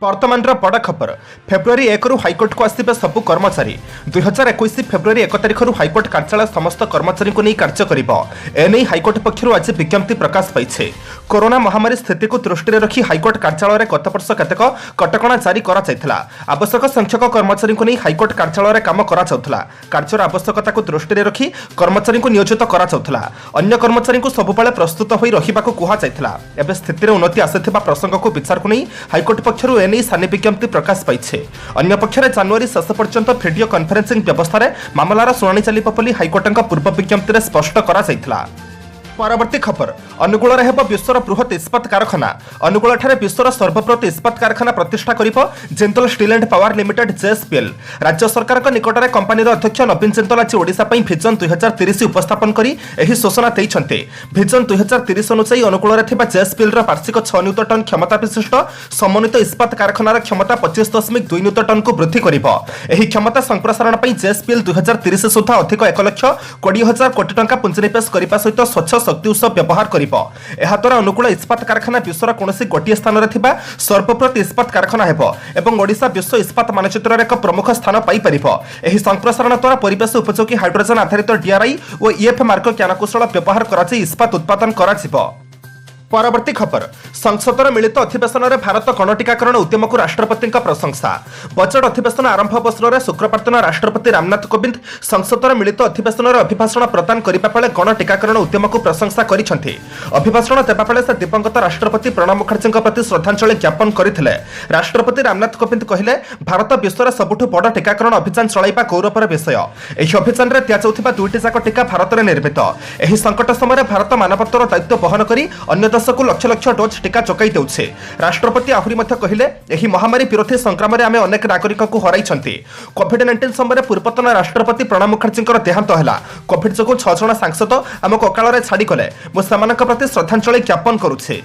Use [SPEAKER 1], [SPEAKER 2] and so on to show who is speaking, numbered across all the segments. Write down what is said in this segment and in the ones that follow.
[SPEAKER 1] वर्तमान बड़ खबर फेब्रुआरी 1 रु हाइकोर्ट को आसवे सबु कर्मचारी 2021 फेब्रुआरी 1 तारिख हाइकोर्ट कार्यालय समस्त कर्मचारी को नहीं कार्य कर हाइकोर्ट पक्षर आज विज्ञप्ति प्रकाश पाई। कोरोना महामारी स्थिति को दृष्टि रखी हाइकोर्ट कार्यालय गत वर्ष केतेक कटकणा जारी करा आवश्यक संख्यक कर्मचारी को नहीं हाइकोर्ट कार्यालय काम कार्यर आवश्यकता को दृष्टि रखी कर्मचारी को नियोजित करा अन्य कर्मचारी को सबुबले प्रस्तुत हो रहा कहुला। एवं स्थिति में उन्नति आसाथिबा प्रसंग को विचार को नहीं हाइकोर्ट पक्षर नहीं सानी विज्ञप्ति प्रकाश पाई। अन्य पक्षरे जनवरी शेष पर्यंत वीडियो कॉन्फ्रेंसिंग व्यवस्था मामलार शुणाणी चलिब बोली हाइकोर्ट पूर्व विज्ञप्ति में स्पष्ट करा। परवर्ती खबर अनुगुल विश्वर बृहत इस्पात कारखाना अनुगुल विश्वर सर्वबृहत इस्पात कारखाना प्रतिष्ठा करिब Jindal steel and power limited JSPL. राज्य सरकार निकटରେ कंपनी अध्यक्ष नवीन जिंदल आज ओडिशा पई विजन 2030 उपस्थापन करी एही सूचना दैछन्ते। विजन 2030 अनुसार अनुगुल जेएसपीएल वार्षिक 6 न्यूटन टन क्षमता विशिष्ट समन्वित इस्पात कारखानार क्षमता 25.2 न्यूटन टन को वृद्धि करिब। एही क्षमता संप्रसारण पई जेएसपीएल 2030 सुधा अधिक 1,20,000 कोटी टंका पुंजीनिवेश करने सहित स्वच्छ शक्ति उत्स व्यवहार करिब। एहा द्वारा अनुकूल इस्पात कारखाना विश्वर कौनसी गोटे स्थान में सर्वबृहत इस्पात कारखाना हेब एवं ओडिशा विश्व इस्पात मानचित्र एक प्रमुख स्थान पाई परिब। एही संप्रसारण द्वारा परिवेश उपयोगी हाइड्रोजन आधारित डीआरआई और ईएफ मार्ग ज्ञानकौशल व्यवहार कर इस्पात उत्पादन कर। परवर्ती खबर संसदर मिलित अधिवेशन में भारत गण टीकाकरण उद्यम को राष्ट्रपति प्रशंसा। बजट अधिवेशन आरंभ अवसर में शुक्रवार दिन राष्ट्रपति रामनाथ कोविंद संसदर मिलित अधिवेशन में अभिभाषण प्रदान करने बेले गण टीकाकरण उद्यम को प्रशंसा करते। अभिभाषण देवा बेले से दिवंगत राष्ट्रपति प्रणब मुखर्जी प्रति श्रद्धांजलि ज्ञापन करते। राष्ट्रपति रामनाथ कोविंद कहले भारत विश्वर सबुठ बड़ टीकाकरण अभियान चलाइबा गौरवर विषय। यह अभियान में दिजाउथिबा दुईटी जाक टीका भारत में निर्मित। एही संकट समय भारत मानवतार दायित्व बहन करी अन्य को लक्ष लक्ष डोज टीका चकाई देउछे। राष्ट्रपति आहुरी मध्य कहिले एही महामारी विरोधी संग्राम रे आमे अनेक नागरिक को हराइछन्ती। कोविड-19 समय पूर्वतन राष्ट्रपति प्रणब मुखर्जी देहांत हैला। कोविड जोगु 6 जण सांसद आमको अकाल रे छाड़ी गले। मु समानक प्रति श्रद्धांजलि ज्ञापन करूछे।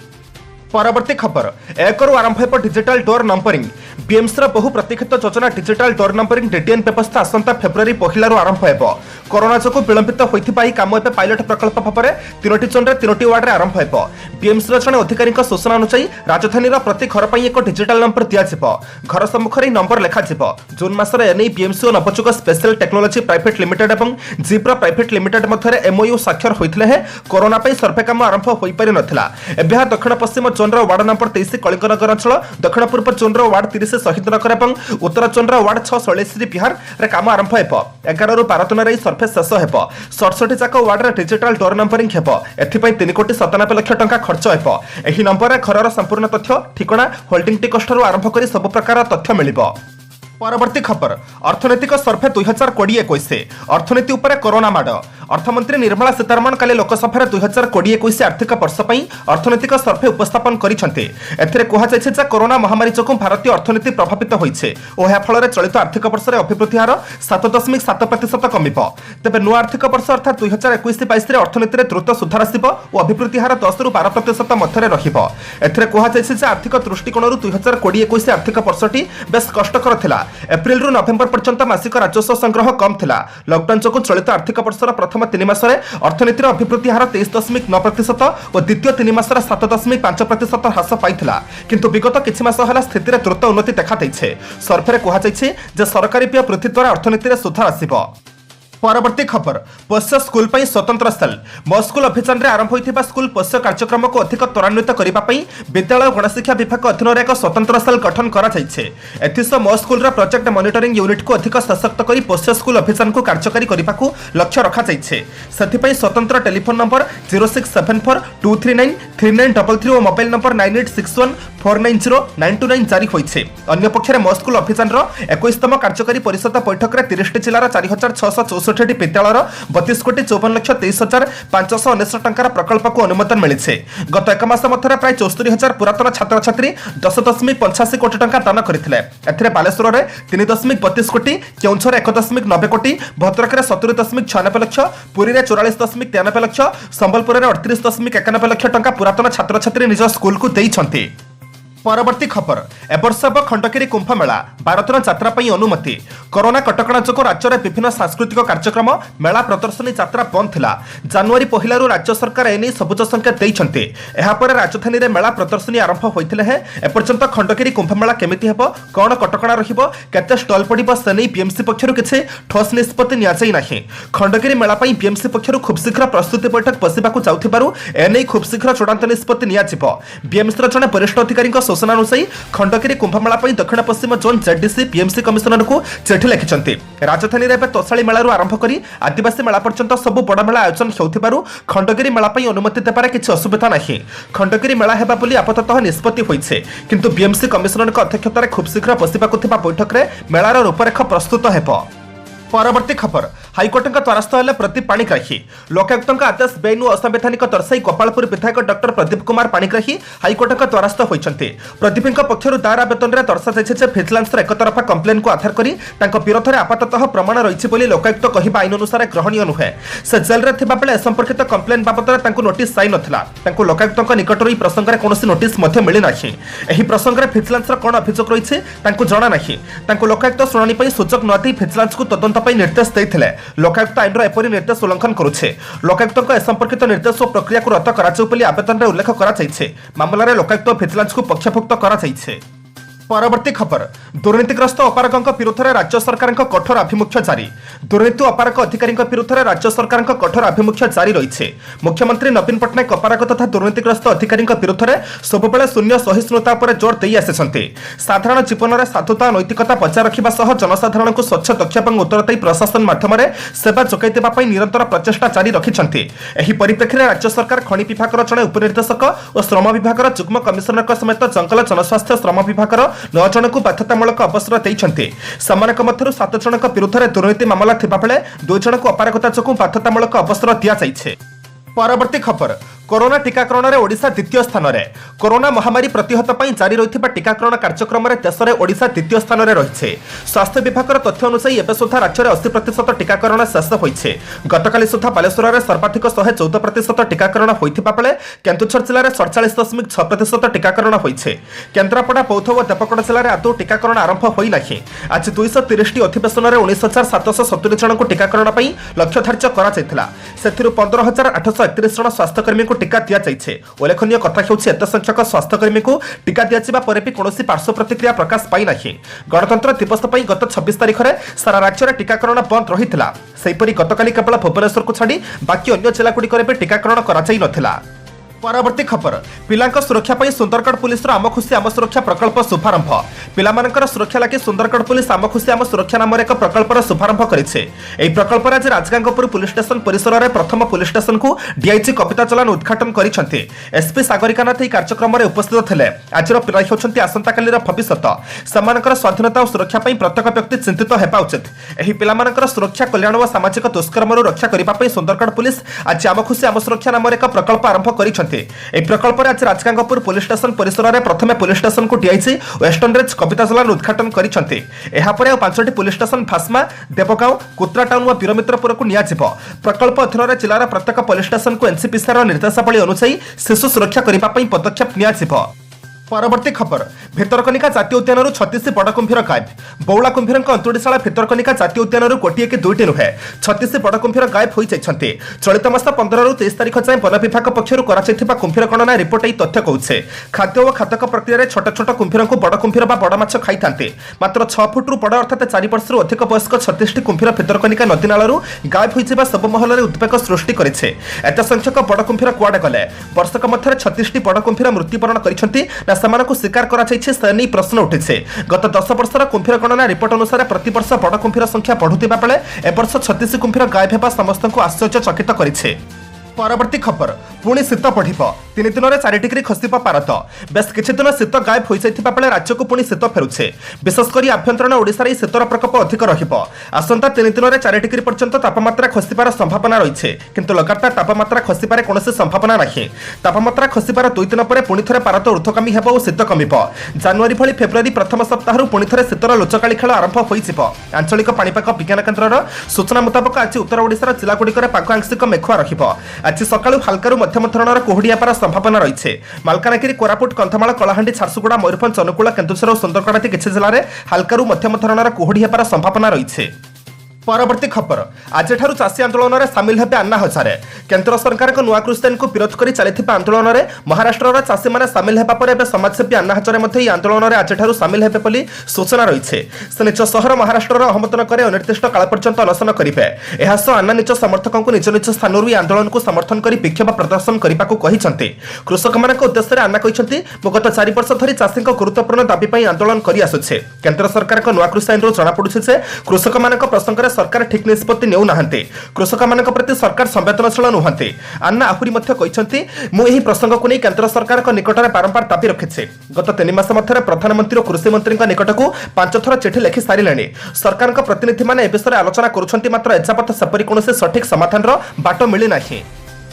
[SPEAKER 1] परवर्ती खबर 1 रु आरंभ हो डिजिटल डोर नंबरिंग। बीएमसी बहु प्रतीक्षित योजना डिजिटल डोर नंबरिंग डीडीएन व्यवस्था आसंता फेब्रुआरी 1 रु आरंभ हो। कोरोना जो विलंबित होता काम एवं पायलट प्रकल्प भाव में 3टी जोन 3टी वार्ड में आरंभ हो। बीएमसी जड़े अधिकारी सूचना अनुसार राजधानी प्रति घर पर एक डिजिटल नंबर दिज्व। घर सम्मुखें नंबर लिखा जून मसर एने बीएमसी और Navayuga special technology private limited और जिप्रा प्राइवेट लिमिटेड मध्य एमओयू स्वाक्षर होते कोरोना सर्भे काम आरंभ हो पारि नथिला। एबे दक्षिण पश्चिम जोन वार्ड नंबर 23 कलिंगनगर अंचल, दक्षिण पूर्व जोन वार्ड 30 शहीदनगर और उत्तर जोन वार्ड 6 शैलेश्वरी विहार रे काम आरंभ हो। 11 रु 12 दिन रही सर्भे शेष हो। 67 जाक वार्ड डिजिटल डोर नंबरिंग हो। एथिपाई 3,97,00,000 टंका खर्च हो। एही नंबर रे घरर संपूर्ण तथ्य ठिकाना होल्डिंग टिकट आरंभ कर सब प्रकार तथ्य मिलिबो। परवर्ती खबर अर्थनैतिक सर्भे 2020-21 अर्थनीति उपर कोरोना माड़। अर्थमंत्री निर्मला सीतारमण काली लोकसभा 2020-21 आर्थिक वर्ष पर अर्थनैतिक सर्भे उपस्थापन करते। कोरोना महामारी जो भारतीय अर्थनीति प्रभावित होइछे और यह फल चलित आर्थिक वर्ष में अभिवृद्धि हार 7.7% कमिब। तेज नुआ आर्थिक वर्ष अर्थात 2021-22 अर्थनीति में द्रुत सुधार आसिब और अभिवृद्धि हार 10 रु 12% मध्य रहिबो। एथिरे कुहाଯାଇଛି आर्थिक दृष्टिकोण 2020-21 आर्थिक वर्षटी बेस कष्टकर थिला। एप्रिल रु नवेम्बर पर्यंत मासिक राजस्व संग्रह कम थिला। लॉकडाउन जो चलित आर्थिक वर्षर प्रथम 3 मासरे अर्थनीतिर अभिवृद्धि हार 23.9% और द्वितीय 3 मासरे 7.5% ह्रास पाइथिला। किंतु विगत किछि मास होला स्थिति द्रुत उन्नति देखा दैछे। सर्भे कुहाଯାଇଛି जे सरकारी व्यय वृद्धि द्वारा अर्थनीतिर सुधार आसिब। परवर्ती खबर पोष्य स्कूल पर स्वतंत्र सेल। मो स्कूल अभियान में आरंभ होता स्कूल पोष्य कार्यक्रम को अधिक त्वरान्वित करने विद्यालय गणशिक्षा विभाग अधीन एक स्वतंत्र सेल गठन कर मो स्कूल प्रोजेक्ट मॉनिटरिंग यूनिट को अधिक सशक्त कर पोष्य स्कूल अभियान को कार्यकारी करने को लक्ष्य रखा स्वतंत्र टेलीफोन नंबर 0674239393 और मोबाइल नंबर 9861490929 जारी होइछे। अन्य पक्षरे मो स्कूल अभियान 21तम कार्यकारी परिषद बैठक में 30 जिलार 4664 विद्यालय 32,54,23,519 टंकार प्रकल्प को अनुमोदन मिली। गत एक मास मध्य प्राय 74,000 पुरातन छात्र छात्री 10.85 कोटी टंका दान करते। बालेश्वर में 3.32 कोटी, केउंझर 1.90 कोटी, भद्रक में 70.96 लक्ष, पुरी में 44.93 लक्ष, संबलपुर में 38.91 लक्ष टंका पुरातन छात्र छात्री निज स्कूल को देइछन्ति। परवर्ती खबर एवर्ष खंडगिरी कुंभ मेला 12 दिन यात्रा पर अनुमति। कोरोना कटकणा जो राज्य में विभिन्न सांस्कृतिक कार्यक्रम मेला प्रदर्शनी यात्रा बंद थिला। जनवरी पहला राज्य सरकार एने सबुज संकेत देइछन्ते। एहापर राजधानी में मेला प्रदर्शनी आरंभ होइथिले हे एपर्यंत खंडगिरी कुंभ मेला केमिति हेबो कोन कटकणा रहिबो केते स्टॉल पडिबो सेनै बीएमसी पक्षरु किछि ठोस निष्पत्ति नियाजाई नाही। खंडगिरी मेला पई बीएमसी पक्षरु खूब शीघ्र प्रस्तुति बैठक बसिबाकू जाउथिबारु एनै खूब शीघ्र चूड़ांत निष्पत्ति नियाजिबो। बीएमसी र जने वरिष्ठ अधिकारी सूचना अनुसार खंडगिरी कुंभमेला दक्षिण पश्चिम जोन जेडीसी बीएमसी कमिशनर को चिठी लिखिंट। राजधानी में तोशाली मेलू आरंभ कर आदिवासी मेला पर्यंत सबु बड़ मेला आयोजन होथिबारु खंडगिरी मेला अनुमति देबार किछि असुविधा नहीं। खंडगिरी मेला हेबा बोली आपाततः निष्पत्ति होइछे किंतु बीएमसी कमिशनर अध्यक्षतार खूब शीघ्र बसिबाकू थिबा बैठक में मेलार रूपरेख प्रस्तुत हेबो। परवर्ती खबर हाइकोर्ट द्वारस्थ हेले प्रदीप पाणिग्राही। लोकायुक्त आदेश बेआईन और असंवैधानिक दर्शाई गोपालपुर विधायक डॉक्टर प्रदीप कुमार पाणिग्राही हाइकोर्ट द्वारस्थ होइछन्ते। प्रदीप पक्षर दायर आवेदन में दर्शाଯାଇଛି भिजिलेंस एकतरफा कंप्लेन को आधार करी विरोध में आपाततः प्रमाण रही बोली लोकायुक्त कहवा आईन अनुसार ग्रहणीय नुहे। से जेल में थिबा बेले संपर्कित कंप्लेन बाबद में नोटिस जाई नथिला। लोकायुक्त निकटर यह प्रसंग में कौन नोटिस मिली ना। यह प्रसंग में भिजिलेंस कौन अभियोग रही जना ना। लोकायुक्त शुणाणी सुजोग न दी भिजिलेंस को तदंत निर्देश देते। लोकायुक्त आईन एपरी निर्देश उल्लंघन करुछे। लोकायुक्त ए संपर्कित निर्देश और प्रक्रिया को रद्द कराଯାऊ बोली आवेदन में उल्लेख कराଯାଇଛି। मामलार लोकायुक्त भिजिलेंस को पक्षभुक्त कराଯାଇଛି। परवर्ती खबर दुर्नीतिग्रस्त अपारक विरुद्ध में राज्य सरकार कठोर आभिमुख्य जारी। दुर्नीति अपारक अधिकारी विरुद्ध में राज्य सरकार कठोर आभिमुख्य जारी रही। मुख्यमंत्री नवीन पट्टनायक अपारक तथा दुर्नीतिग्रस्त अधिकारी विरुद्ध में सबुबले शून्य सहिष्णुता पर जोर दे आसिछन्ते। साधारण जीवन में साधुता नैतिकता बजाय रखा सह जनसाधारण को स्वच्छ दक्ष और उत्तरदायी प्रशासन माध्यम सेवा जोगाई देवाई निरंतर प्रचेषा जारी रखिछन्ते। एही परिप्रेक्षी में राज्य सरकार खनि विभाग जड़े उपनिर्देशक और श्रम विभाग जुग्म कमिशनर समेत जंगल जनस्वास्थ्य श्रम विभाग 9 जन को बाध्यतामूलक अवसर देइछन्ते। समान मध्य 7 जन विरुद्ध में दुर्नीति मामला थिबा बेले 2 जन को अपारगता जो बाध्यतामूलक अवसर दिया जाइछे। परवर्ती खबर कोरोना टीकाकरण में ओडिशा द्वितीय स्थान में। कोरोना महामारी प्रतिहत पर जारी रही टीकाकरण कार्यक्रम में देश में ओडिशा द्वितीय स्थान में रही। स्वास्थ्य विभाग तथ्य अनुसार एवं सुधा राज्य में 80% टीकाकरण शेष होइछे। गतकाली सुधा बालेश्वर में सर्वाधिक 114% टीकाकरण होइथिबा बेले केन्दुझर जिले में 47.6% टीकाकरण होइछे। केन्द्रापड़ा बौद्ध और देवगढ़ जिले में आदौ टीकाकरण आरंभ होई नाही। आज 230 अधिवेशन में 19,770 जन को टीकाकरण पर लक्ष्य धार्य करा। 15,831 जन स्वास्थ्यकर्मी को टीका दिया जाइछे। उल्लेखनीय कथा हेउछि एत संख्यक स्वास्थ्यकर्मी को टीका दिया पर भी कौन पार्श्व प्रतिक्रिया प्रकाश पाई नाही। गणतंत्र दिवस पर गत 26 तारिख में सारा राज्य में टीकाकरण बंद रही। सेहीपरि गतकाली केवल भुवनेश्वर को छाड़ी बाकी अन्य जिलागुड़िक भी टीकाकरण कराଯାई नथिला। परवर्ती खबर पिलांक सुरक्षा पर सुंदरगढ़ पुलिस आम खुशी आम सुरक्षा प्रकल्प शुभारंभ। पिलामानकर सुरक्षा लगी सुंदरगढ़ पुलिस आम खुशी आम सुरक्षा नाम एक प्रकल्पर शुभारंभ करिछे। एही प्रकल्प आज राजगांगपुर पुलिस स्टेशन परिसर में प्रथम पुलिस स्टेशन को डीआईजी कविता चलान उद्घाटन करिसेंते। एसपी सागरिकानाथ एही कार्यक्रम में उपस्थित थिले। आजिर पिला हेउछन्ती आसंताकालीर भविष्यत। समानकर स्वाधीनता और सुरक्षा पर प्रत्येक व्यक्ति चिंतित हेबा उचित। एही पिलामानकर सुरक्षा कल्याण और सामाजिक दुष्कर्मरू रक्षा करिबा पई सुंदरगढ़ पुलिस आज आम खुशी आम सुरक्षा नाम एक प्रकल्प आरंभ करिसेंते। प्रकल्प आज राजगांगपुर पुलिस स्टेशन परिसर में प्रथम पुलिस स्टेशन को डीआईजी वेस्टर्न रेंज कविता चलान उद्घाटन करते। 5टी पुलिस स्टेशन भास्मा देवगांव कुत्रा टाउन और वीरमित्रपुर को नियाजिब। प्रकल्प अधीन जिलार प्रत्येक पुलिस स्टेशन को एनसीपीसीआर निर्देशावली अनुसार शिशु सुरक्षा करने पदक्षेप नियाजिब। परवर्ती खबर भितरकनिका जातीय उद्यान 36 बड़ कुंभीर गायब। बौला कुंभीर अंतुड़ीशाला भितरकनिका जातीय उद्यान गोटे कि 2टी नुहे 36 बड़ कुंभीर गायब हो जाइछन्ते। चलित मास 15 ରୁ 23 तारिख जाए वन विभाग पक्षर कराଯାଇଥିବା कुंभीर गणना रिपोर्ट यही तथ्य कहूছে। खाद्य और खातक प्रक्रिया में छोट छोट कुंभीर को बड़ कुंभीर बड़ माछ खाई थांते। मात्र 6 फुट बड़ अर्थात 4 वर्ष अधिक वयस्क 36टी कुंभीर भितरकनिका नदी नालू गायब होइछिबा सब महल में उद्वेग सृष्टि करिछे। एत संख्यक बड़ कुंभीर कुआडे गले। वर्षक मध्य 36टी बड़ कुंभीर मृत्युवरण करिसेंती ना सेमानकु शिकार कराଯାଇଛି से नहीं प्रश्न उठिছে। गत 10 वर्षर कुंभीर गणना रिपोर्ट अनुसार प्रति वर्ष बड़ कुंभीर संख्या बढ़ुथिबा बेले ए वर्ष 36 कुंभीर गायब हेबा समस्त को आश्चर्यचकित करिছে। परवर्ती खबर पुणी शीत बढ़ 3 दिन में 4 डिग्री खसब पारत। बेस किछि दिन शीत गायब हो जाइथिबा बेले राज्य को पुणी शीत फेरुछे। विशेषकर आभ्यंतरण ओडिशार शीतर प्रकोप अधिक रहिबो। आसंता 3 दिन में 4 डिग्री पर्यंत तापमात्रा खसिबार संभावना रही किंतु लगातार तापमात्रा खसिबार कौनसी संभावना नहीं। तापमात्रा खसिबार 2 दिन पर पुणी थे पारत ऊर्ध्वगामी हेब और शीत कमिब। जनवरी भली फेब्रुआरी प्रथम सप्ताह पुणी थे शीतर लोचकाली खेल आरंभ होइजिब। आंचलिक पाणीपाग विज्ञान केन्द्र सूचना मुताबक आज उत्तर ओडिशार जिलागुड़िक पाग आंशिक मेघुआ रहिबो। आज सकाळू हालकारु मध्यम धरणर कुहुडी हेबार संभावना रही। मालकानगिरी, कोरापुट, कंधमाल, कलाहांडी, झारसुगुड़ा, मयूरभंज, अनुगुल, केन्दुझर और सुंदरगढ़ आदि किछि जिले में हालकारु मध्यम धरणर कुहुडी हेबार संभावना रही। परवर्ती खबर आज चाषी आंदोलन में सामिल हेबे अन्ना हजारे। केंद्र सरकार नुआ कृषि आईन को विरोध कर चलता आंदोलन में महाराष्ट्र चाषी मैंने सामिल होगा पर समाजसेवी अन्ना हजारे आंदोलन में आज सामिल हेबे बोली सूचना रही। से निज सहर महाराष्ट्र अहमदनगर अनिर्दिष्ट काल पर्यंत अनशन करेंगे। यह अन्ना निज समर्थकों को निज निज स्थान आंदोलन को समर्थन कर विक्षोभ प्रदर्शन करने को कृषक मान उद्देश्य अन्ना कहते गत 4 वर्ष धरी चाषी गुरुत्वपूर्ण दाबी आंदोलन कर आसुचे। केंद्र सरकार नुआ कृषि आईन जनापड़ी कृषक मान प्रसंग सरकार ठीक निष्पत्ति नेउ नाहंते। कृषक मानक प्रति सरकार संवेदनशील नुहंते। अन्ना आहुरी मध्य कहते मु एही प्रसंग को नहीं केंद्र सरकार निकट में बारंबार दाबी रखिछे। गत 3 मास मध्य प्रधानमंत्री और कृषि मंत्री निकट को 5 थर चिठी लिखि सारिले। सरकार प्रतिनिधि माने ए विषय आलोचना करुछंती मात्र एजावत सपरी कोनोसे सठिक समाधान बाट मिली नाही।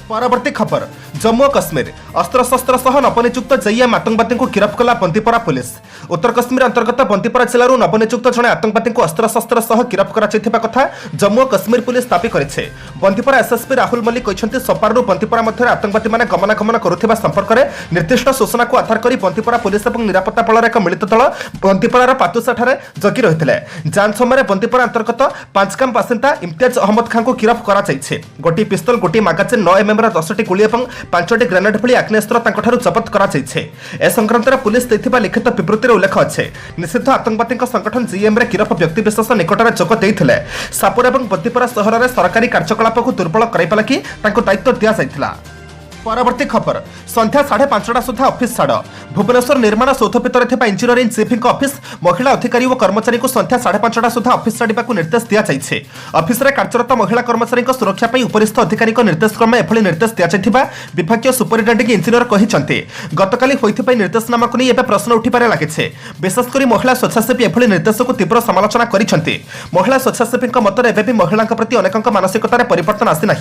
[SPEAKER 1] परवर्ती खबर जम्मू और कश्मीर अस्त्रशस्त्र सह नवनियुक्त जईएम आतंकवादी को गिरफ्त कला बंदीपरा पुलिस। उत्तर कश्मीर अंतर्गत बंदीपरा जिलूर नवनियुक्त जड़े आतंकवादी को अस्त्रशस्त्र सह गिरफ्त कर कथा जम्मू और कश्मीर पुलिस दाबी करे। बंदीपरा एसएसपी राहुल मल्लिक कहते सपारू बंदीपरा मध्य आतंकवादी मैंने गमनागमन करुवा संपर्क में निर्दिष्ट सूचना को आधार कर बंदीपरा पुलिस और निरापत्ता बल एक मिलित दल बंदीपरार पातुसाठारे जगी रही। जांच समय बंदीपरा अंतर्गत पांचगाम बासिंदा इम्तियाज अहमद खान को गिरफ्त कर गोटी पिस्तल, गोटी मागाजिन, 9 mm 10टी गुली और 5टी ग्रेनेड भली आग्नेस्त्र जबत कर संक्रांत पुलिस देथिबा लिखित विवृत्ति उल्लेख अच्छे। निषिद्ध आतंकवादी संगठन जीएम रे गिरफ व्यक्ति विशेष निकट में जोग देते सापुर और बंदीपरा सहर में सरकारी कार्यकलाप को दुर्बल कराइबा लगी दायित्व दि जाइथिला। परवर्ती खबर संध्या 5:30 सुधा ऑफिस छाड़। भुवनेश्वर निर्माण सौध भितर इंजीनियरिंग चीफ ऑफिस महिला अधिकारी और कर्मचारी को संध्या 5:30 सुधा ऑफिस छाड़ा निर्देश दि जाइए। ऑफिस में कार्यरत महिला कर्मचारी सुरक्षा उपरिस्थ अधिकारी निर्देश क्रमे एभली निर्देश दि विभाग सुपरिटेडिंग इंजीनियर कहते गतकाली होइथिबा निर्देशनामा को नहीं प्रश्न उठिबार लगे। विशेषकर महिला स्वेच्छासेवी एभली निर्देश को तीव्र समालोचना करिसेंती। महिला स्वेच्छासेवी मतर एबे भी महिला प्रति अनेक मानसिकतार परिवर्तन आसी ना।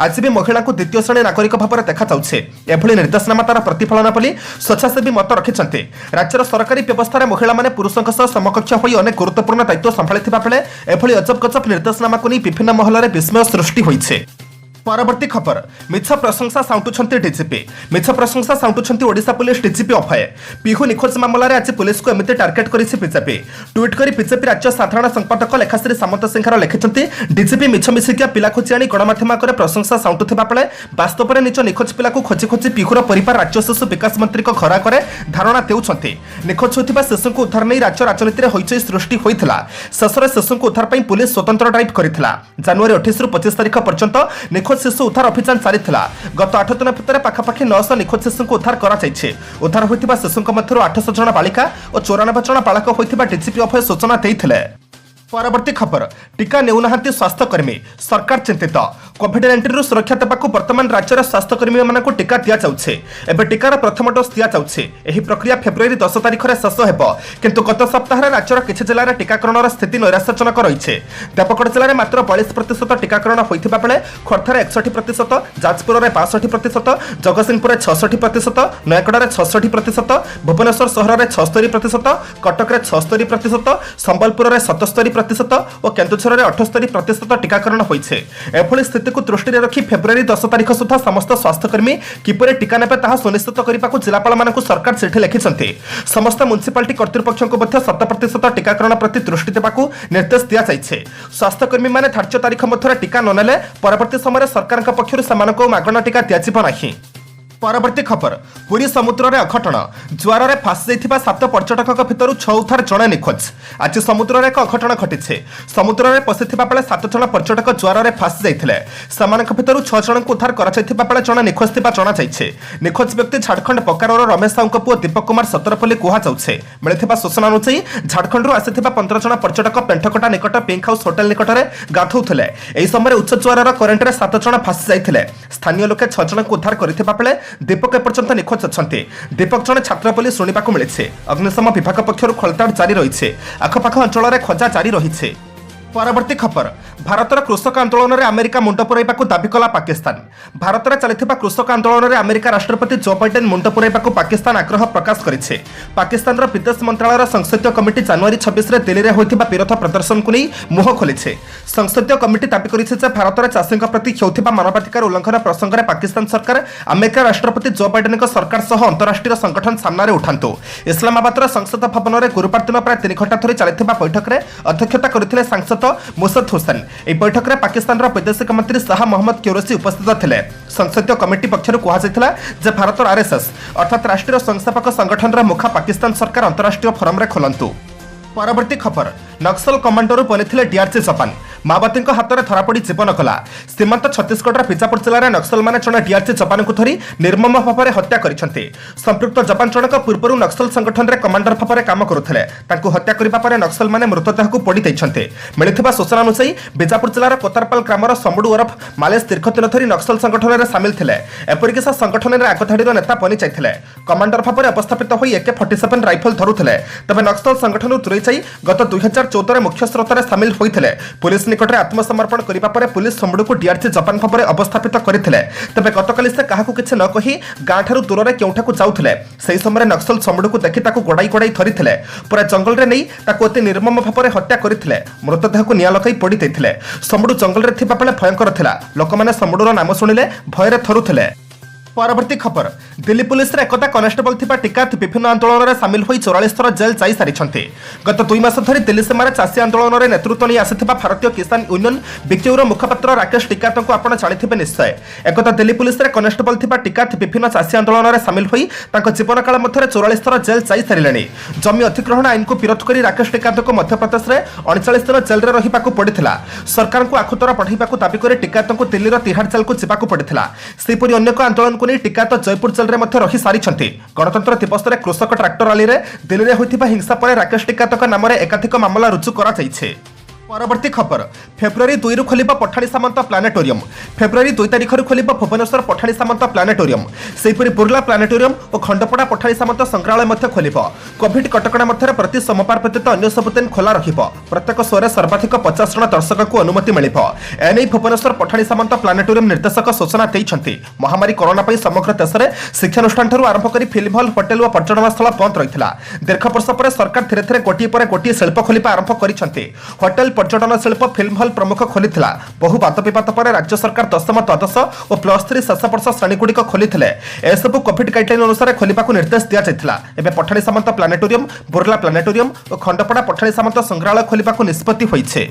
[SPEAKER 1] आज भी महिला को द्वितीय श्रेणी नागरिक भाव में एभली निर्देशनामा तार प्रतिफलन बोली स्वेच्छासेवी मत रखिंट। राज्यर सरकारी व्यवस्था महिला माने पुरुषों सह समकक्ष होई अनेक गुरुत्वपूर्ण दायित्व संभाळिथिबा बेले एभली अजब गजब निर्देशनामा को नहीं विभिन्न महल में विस्मय सृष्टि होइछे। परवर्ती खबर मिछ प्रशंसा साउंटुछंती डीजीपी। मिछ प्रशंसा साउंटुछंती ओडिशा पुलिस डीजीपी अभय। पिहू निखोज मामलें आज पुलिस को एमती टार्गेट करिछि बीजेपी। ट्वीट कर बीजेपी राज्य साधारण संपादक लेखाश्री सामंत सिंहार लिखिछंती डीजीपी मिछ मिसिकिया पिला खोजी आनी गणमाध्यम आगे प्रशंसा साउंटुथिबा बेले वास्तव में निज निखोज पिला को खोजी खोजी पिहुर परिवार राज्य शिशु विकास मंत्री घर आगे धारणा देउछंती। निखोज होइथिबा शिशु को उद्धार नहीं राज्य राजनीति में होइचई सृष्टि होइथिला। शेषरे शिशु को उद्धार पई पुलिस स्वतंत्र ड्राइव करिथिला। जनवरी 28 रु 25 तारिख पर्यंत निखोज शिशु उद्धार अभियान चली। गत 8 दिन भितर पाखापाखि 900 निखोज शिशु को उद्धार कराଯାଇଛି। उद्धार होइथिबा शिशुଙ୍କ मध्यରୁ 800 जन बालिका और 94 जन बालक होइथिबा डीजीपी अभय सूचना देइथिले। परवर्ती खबर टीका नेउनाहांती स्वास्थ्यकर्मी सरकार चिंतित। कोविड-19 सुरक्षा देवाक वर्तमान राज्यर स्वास्थ्यकर्मी मानक टीका दि जाउछे। एबे टीकार प्रथम डोज दि जाउछे। एही प्रक्रिया फेब्रुआरी 10 तारिख में शेष हेब। किंतु गत सप्ताह राज्यर किछि जिले में टीकाकरण स्थिति नैराश्यजनक रही। देवगढ़ जिले में मात्र 42% टीकाकरण होइथिबा बेले खोर्धारे 61%, जाजपुर में 62%, जगतसिंहपुर 66%, नयगढ़ में 66%, भुवनेश्वर सहर में 76%, कटक में 76%, संबलपुर में 77% और केन्दुझर में 78% टीकाकरण होइछे। एभली स्थिति को दृष्टि रखी फेब्रुआरी 10 तारिख सुधा समस्त स्वास्थ्यकर्मी किपरि टीका नेबे ताहा सुनिश्चित करने को जिलापाल मानक सरकार चिठी लिखिछंती। समस्त म्युनिसिपालिटी कर्तृपक्षों को 100% टीकाकरण प्रति दृष्टि देबाकू निर्देश दि जाइछे। स्वास्थ्यकर्मी माने धार्य तारिख मध्य टीका ननेले परवर्ती समय सरकार पक्षरु समानको मागणा टीका दियाजिबो नाही। परवर्ती खबर पुरी समुद्र में अघटन। ज्वार में फासी जाइथिबा 7 पर्यटक भितर 6 उद्धार जड़े निखोज। आज समुद्र में एक अघटन घटी। समुद्र में पशिथिबा बेले 7 जन पर्यटक ज्वार में फासी जाइथिले। सेमानक भितर 6 जन को उद्धार कराइथिबा बेले जड़े निखोज थिबा जणा जाइछे। निखोज व्यक्ति झारखंड बोकारोर रमेश साहू पुओ दीपक कुमार सतरपल्ली कुहा जाउछे। मिलिथिबा सूचना अनुसार झारखंड आसिथिबा 15 जन पर्यटक पेंठकटा निकट पिंक हाउस होटेल निकट में गाधौथिले। एही समय उच्च ज्वार करेन्ट में 7 जन फासी जाइथिले। स्थानीय लोके 6 जन को उद्धार करथिबा बेले दीपक एपर्यंत निखोज अच्छा। दीपक जड़े छात्र बोली शुणा मिले। अग्निशम विभाग पक्षर खोलताड़ जारी रही। आखपाख अंचल में खोजा जारी रही। परवर्ती खबर भारतर कृषक आंदोलन में अमेरिका मुंड पुराइबाकू दाबी कला पाकिस्तान। भारत में चलता कृषक आंदोलन में अमेरिका राष्ट्रपति जो बाइडेन मुंड पुराइबाकू पाकिस्तान आग्रह प्रकाश करिছে। पाकिस्तान विदेश मंत्रालय संसदीय कमिटी जनवरी 26 में दिल्ली में होता विरोध प्रदर्शन को नहीं मुह खोली। संसदीय कमिटी दाबी करिছে जे भारत में चाषी प्रति होता मानवाधिकार उल्लंघन प्रसंग में पाकिस्तान सरकार अमेरिका राष्ट्रपति जो बाइडेन सरकार सह अंतरराष्ट्रीय संगठन सामने उठातु। इस्लामाबाद संसद भवन में गुरुवार दिन प्राय 3 घंटा धरी चलता बैठक में अध्यक्षता करते सांसद मुसद हुसैन। यह बैठक में पाकिस्तान वैदेशिक मंत्री शाह मोहम्मद क्यूरेशी उपस्थित थे। संसदीय कमिटी पक्षर कहुला भारत आरएसएस अर्थात राष्ट्रीय संस्थापक संगठन मुखा पाकिस्तान सरकार अंतरराष्ट्रीय फोरम में खोलतु। परवर्ती खबर नक्सल कमांडर बनी डीआरजी जवान माओवादी हाथ में धरापड़ जीवन कला। सीमांत छत्तीसगढ़ बीजापुर जिले में नक्सल मैंने जड़े डीआरजी जवान को धरी निर्मम भाव में हत्या करते। संपृक्त जवान जनक पूर्व नक्सल संगठन में कमांडर भाव में काम करुले। हत्या करने नक्सल मैंने मृतदेह को पोड़ी मिलता सूचना अनुसार बीजापुर जिलार कोतारपाल ग्रामर समुडू ओरफ मालेश दीर्घ दिन धरी नक्सल संगठन में सामिल थे। एपरिक से संगठन में आगधाड़ी नेता बनी जाते कमांडर भाव में अवस्थापित हो AK-47 राइफल धरुले। तेज नक्सल संगठन दूरे जाई गत 2014 मुख्य स्रोत में सामिल होते पुलिस निकट में आत्मसमर्पण करने पर पुलिस समुडू को डीआरजी जवान भाव में अवस्थापित करते। तेज गतकाली से क्या किसी न कही गाँ ठार दूर में केउठाकू जाऊले से समय नक्सल समुडू को देखि गोड़ाई गोड़ाई धरी पूरा जंगल में नहीं अति निर्मम भाव में हत्या करते। मृतदेह को निआं लगाई पोड़ी देते। समुडू जंगल में थिबा बेले भयंकर थिला। लोक मैंने समुडूर नाम शुणिले भୟରେ थरुले। परवर्ती खबर दिल्ली पुलिस एकता कनेस्टेबल थिबा टिकायत विभिन्न आंदोलन में सामिल होई 44 थर जेल जाई सारिछन्ते। गत 2 मास धरी दिल्ली सीमार चाषी आंदोलन में नेतृत्व नहीं आसिथिबा भारतीय किसान यूनियन बिक्यूर मुखपात्र राकेश टिकायत को आपण जानिथिबे निश्चय। एकता दिल्ली पुलिस कनेस्टेबल थिबा टिकायत विभिन्न चाषी आंदोलन में सामिल होई तांको जीवन काल मध्य 44 थर जेल जाई सारिलेनी। जमी अधिग्रहण आईन को विरोध करी राकेश टिकायत को मध्यप्रदेश में 39 दिन जेल में रहिबाकू पड़िथिला। सरकार को आखुतर पठाइबाकू दाबी करे टिकायत को दिल्लीर तिहाड़ जेल को जिबाकू पड़िथिला। सेपरि अन्य आंदोलन को नहीं टिकायत जयपुर जेल में रही सारी। गणतंत्र दिवस में कृषक ट्रैक्टर रैली में दिल्ली में होता हिंसा पर राकेश टिकायत नाम एकाधिक मामला रुजु करा जाइछे। परवर्ती खबर फेब्रुआरी 2 रु खोलिबा पठाणी सामंत प्लानेटोरियम। फेब्रुआरी 2 तारिख रु खोलिबा भुवनेश्वर पठाणी सामंत प्लानेटोरियम। सेहीपरि बुर्ला प्लानेटोरियम और खंडपड़ा पठाणी सामंत संग्रहालय मध्य खोलिबा। कोविड कटकणा मध्य प्रति सोमवार व्यतीत अन्य सब दिन खोला रहिबा। प्रत्येक शोरे सर्वाधिक 50 जन दर्शक को अनुमति मिलिबा। एने भुवनेश्वर पठाणी सामंत प्लानेटोरियम निर्देशक सूचना दैछन्ति। महामारी कोरोना पई समग्र देश में शिक्षानुष्ठान ठारू आरंभ करी फिल्म हॉल होटेल और पर्यटन स्थल बंद रहितला। दीर्घ वर्ष पर सरकार धीरे धीरे गोटिए पर गोटिए शिल्प खोलिबा आरंभ करिसन्ति। होटेल पर्यटन शिल्प फिल्म हॉल प्रमुख खोली बहु बात विवाद पर राज्य सरकार दशम द्वादश और +3 शेष वर्ष श्रेणीगुड़िक खोली एसबू कोविड गाइडलाइन अनुसार खोलने को निर्देश दि जाता। एवं पठाणी सामंत प्लानेटोरियम बुर्ला प्लानेटोरियम और खंडपड़ा पठाणी सामंत संग्रहालय खोलने को निष्पत्ति होइछे।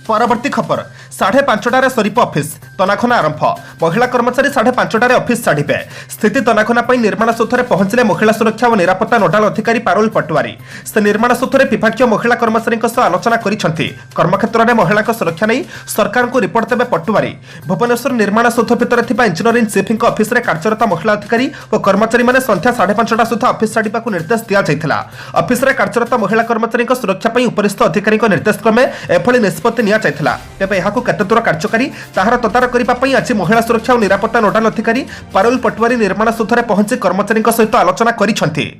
[SPEAKER 1] परवर्ती खबर 5:30 सरीप ऑफिस तनाखना आरंभ। महिला कर्मचारी 5:30 ऑफिस छाड़े। स्थिति तनाखना निर्माण सूत्रे पहुंचले महिला सुरक्षा और निरापत्ता नोडाल अधिकारी पारुल पटवारी। से निर्माण सूत्रे विभागीय महिला कर्मचारी आलोचना करिसेंति। कर्मक्षेत्र में महिला सुरक्षा नहीं सरकार को रिपोर्ट देवे पटवारी। भुवनेश्वर निर्माण सूत्र भितर थिबा इंजीनियरिंग चीफ ऑफिस रे कार्यरत महिला अधिकारी और कर्मचारी माने संध्या 5:30 सुधा ऑफिस छाड़ा निर्देश दि जाइथिला। ऑफिस रे कार्यरत महिला कर्मचारी सुरक्षा पई उपरिस्थ अधिकारी निर्देश क्रमे एभली निष्पत्ति निया जाइथिला। तेबे एहाकू केते दूर कार्यकारी ताहार तदारक करिबा पई आज महिला सुरक्षा और निरापत्ता नोडाल अधिकारी पारुल पटवारी निर्माण सूत्रे पहुंची कर्मचारी सहित आलोचना करिसेंति।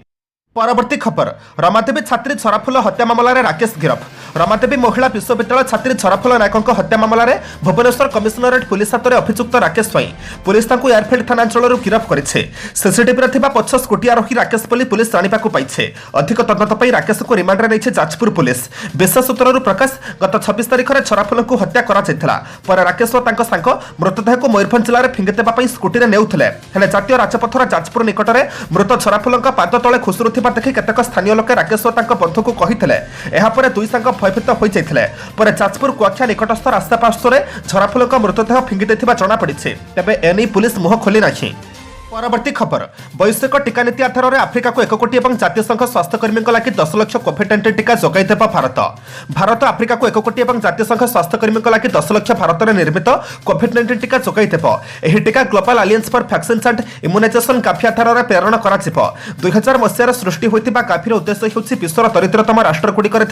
[SPEAKER 1] परवर्ती खबर रमादेवी छात्री छराफुल हत्या मामला रे राकेश गिरफ। रमादेवी महिला विश्वविद्यालय छात्री छराफुल नायक हत्या मामला रे भुवनेश्वर कमिशनरेट पुलिस हाथ में अभियुक्त राकेश स्वाई पुलिस एयरफील्ड थाना अंचल गिरफ करिछे। सीसीटीवी रे पछ स्कूटी आरोही राकेश बोली पुलिस जानिबाकू पाइछे। अधिक तदंत पई राकेश को रिमांड रे नेइछे जाजपुर पुलिस। विशेष सूत्रରୁ प्रकाश गत 26 तारिख में छराफुल को हत्या करा जायथिला। पर राकेश और तांको सांग मृतदेह को मयूरभंज जिले में फिंगी देबा पई स्कूटी रे नेउथले। हेले जातीय राजपथर जाजपुर निकट में मृत छराफुल पाद तले खुसुरु देखि केतेक स्थानीय लोके राकेश और बंधु को कही दुई सांग भयभीत हो जाते। पर जाजपुर कुआखिया निकटस्थ रास्ता पार्श्वर झराफुल मृतदेह फिंगी देथिबा जଣାपड़ी। तेबे एने पुलिस मुह खोली नाही। परवर्ती खबर वैश्विक टीका नीति आधार में आफ्रिका को 1 कोटी और जातीय संघ स्वास्थ्यकर्मी लगी 10 लाख कोविड-19 टीका जोगाइदेव भारत। भारत आफ्रिका को 1 कोटी और जातीय संघ स्वास्थ्यकर्मी लगी 10 लाख भारत में निर्मित कोविड-19 टीका जोगाइदेव। यह टीका global alliance for vaccines and immunisation Gavi आधार में प्रेरण कर 2000 मसीहार सृष्टि होता गाफीर उद्देश्य होछि विश्वर दरिद्रतम राष्ट्रगुड़िकर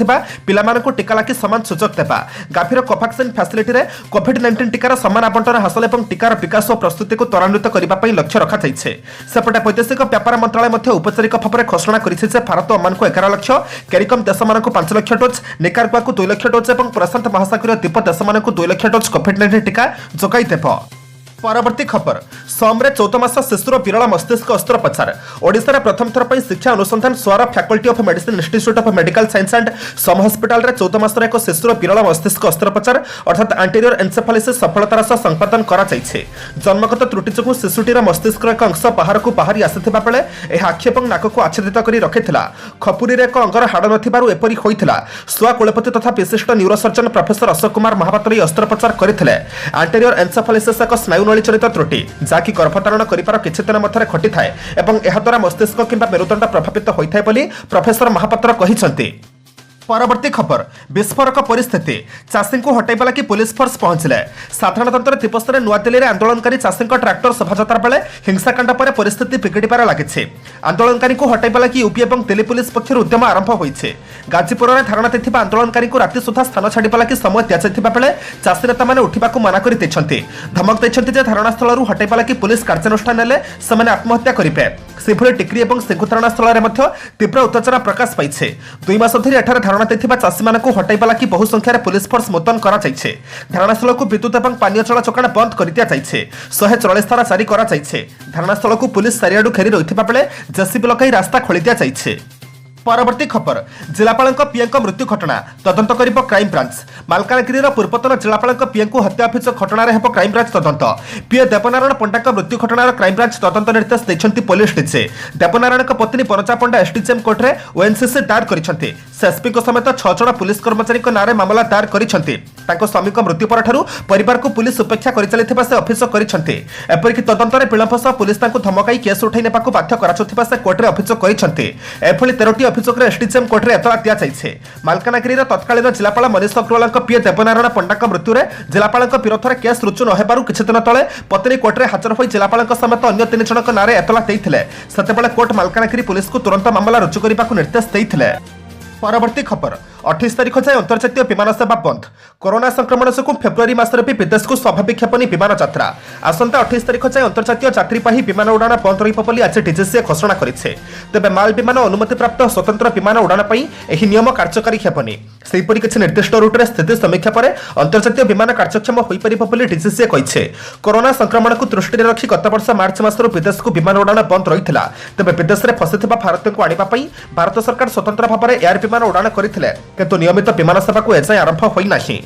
[SPEAKER 1] पिलामानकु टीका लगी समान सुजोग देवा। गाफीर कोवैक्सीन फैसिलिटी रे कोविड-19 टीकार समान आवंटन हासिल और टीकार विकास और प्रस्तुति को त्वरान्वित करने लक्ष्य रखा। କରାଯାଇଛି। ସେପଟେ ବୈଦେଶିକ ବ୍ୟାପାର ମନ୍ତ୍ରଣାଳୟ ମଧ୍ୟ ଔପଚାରିକ ଭାବରେ ଘୋଷଣା କରିଛି ଯେ ଭାରତ ଓମାନକୁ 11 ଲକ୍ଷ, କ୍ୟାରିକମ୍ ଦେଶମାନଙ୍କୁ 5 ଲକ୍ଷ ଡୋଜ୍, ନିକାରାଗୁଆକୁ 2 ଲକ୍ଷ ଡୋଜ୍ ଏବଂ ପ୍ରଶାନ୍ତ ମହାସାଗରୀୟ ଦ୍ୱୀପ ଦେଶମାନଙ୍କୁ 2 ଲକ୍ଷ ଡୋଜ୍ କୋଭିଡ୍-19 ଟିକା ଯୋଗାଇ ଦେବ। परवर्ती खबर सोमरे 14 मास शिशुर विरल मस्तिष्क अस्त्रोपचार ओडिशा प्रथम थर पर शिक्षा अनुसंधान स्वार faculty of medicine institute of medical science and SUM hospital रे 14 मासर एक शिशुर विरल मस्तिष्क अस्त्रोपचार अर्थात एंटीरियर एन्सेफालिसिस सफलतार सह संपादन करा जायछि। जन्मगत त्रुटि जोगु शिशुटीर मस्तिष्क एक अंश बाहर को बाहरी आसिथिबा बेले एह आखि एवं नाक को आच्छादित करी रखिथिला। खपुरी रे एक अंगर हाड़ नथिबारु एपरि होइथिला। सुआ कुलपति तथा विशिष्ट न्यूरोसर्जन प्रोफेसर अशोक कुमार महापात्र अस्त्रोपचार करथिले। एंटीरियर एन्सेफालिसिस एक स्नायु नली चलित त्रुटि जाकि गर्भधारण करिपार किछि दिन मध्यरे घटी थाए एवं एहा द्वारा मस्तिष्क किंबा मेरुदंड प्रभावित होइथाय बोली प्रोफेसर महापात्र कहिसंती। परवर्ती खबर विस्फोरक परिस्थिति चाषी को हटाइबा लगी पुलिस फोर्स पहुंचले। साधारणतंत्र दिवस में नुआदिल्ली में आंदोलनकारी चाषी ट्रैक्टर शोभायात्रा बेले हिंसाकांड पर परिस्थिति बिगड़बार लगी। आंदोलनकारी को हटाइबा लगी यूपी और दिल्ली पुलिस पक्षर उद्यम आरंभ होइछे। गाजीपुर में धारणा देथिबा आंदोलनकारी को राति सुधा स्थान छाड़िबा लगी समय दिया बेले चाषी नेता माने उठिबाकू मना करि दैछन्ति। धमक दैछन्ति जे धारणा स्थल हटाइबा लगी पुलिस कार्यानुष्ठान नेले सेमाने आत्महत्या करिबे। सेभଳି टिकरी और सिंघु धारणा स्थल में तीव्र उत्तेजना प्रकाश पाइछे। 2 मास धरि एठारे धारणा देथिबा चाषी मानकु हटाइबा लागि बहु संख्यार पुलिस फोर्स मुतयन करा जाइछे। धारणा स्थल को विद्युत और पानीय जल जोगाण बंद कर दिया जाइछे। 144 धारा जारी करा जाइछे। धारणा स्थल को पुलिस चारिआडु घेरी रहिथिबा बेले जेसीबी लगाई रास्ता खोली दिया जाइछे। परवर्ती खबर जिलापाल पीएम मृत्यु घटना तदंत करिब क्राइम ब्रांच। मालकानगिरी पूर्वतन जिलापाल पीएम हत्या अभियोग घटना हेब क्राइम ब्रांच तदंत। पीए देवनारायण पंडा मृत्यु घटनार क्राइम ब्रांच तदंत निर्देश देछन्ति पुलिस डीजे। देवनारायण पत्नी बनचा पंडा एसडीजेएम कोर्ट रे ओएनसीसी दायर करिसन्ति। एसपी समेत 6 जण पुलिस कर्मचारी नारे मामला दायर करिसन्ति। ताको स्वामी मृत्यु परठारु परिवार को पुलिस उपेक्षा करि चलिथिबा से अभियोग करिसन्ति। एपरिक तदंतरे विलंब सह पुलिस ताको धमकाई केस उठाई नेबाकू बाध्य कराचुथिबा से कोर्ट रे अभियोग करिसन्ति। एभଳି 13ଟି अभियोग एसडीजेएम कोर्ट रे एतला दिया जाइछे। मालकानगिरी तत्कालीन जिलापाल मनीष अग्रवाल पीए देवनारायण पंडा मृत्यु रे जिलापाल विरोध में केस रुजु न हेबारु किछि दिन तले पत्नी कोर्ट रे हाजर होई जिलापाल समेत अन्य 3 जनक नारे एतला देइथिले। सेतेबेले कोर्ट मालकानगिरी पुलिस को तुरंत मामला रुजु करिबाकू निर्देश देइथिले। परवर्ती खबर 28 तारिख जाए अंतर्जातीय विमान सेवा बंद। कोरोना संक्रमण जो फेब्रुआरी मासरे भी विदेश को स्वाभाविक हेबनी विमान यात्रा। आसंता 28 तारिख जाए अंतर्जातीय यात्रीवाही विमान उड़ाण बंद रहिब बोली आज डीजीसीए घोषणा करिछे। तेबे माल विमान अनुमति प्राप्त स्वतंत्र विमान उड़ाण पई एही नियम कार्यकारी हेबनी। सेहिपरि किछि निर्दिष्ट रूट रे स्थिति समीक्षा पर अंतर्जातीय विमान कार्यक्षम होई परिब बोली डीजीसीए कहिछे। कोरोना संक्रमण को दृष्टि रे रखी गत वर्ष मार्च मासरो विदेश को विमान उड़ाण बंद रहिथिला। तेबे विदेश रे फसिथिबा भारतीय को आनिबा पई भारत सरकार स्वतंत्र भाव में एयर विमान उड़ाण करथिले किंतु नियमित विमान सेवा को एजाय आरंभ होई नाही।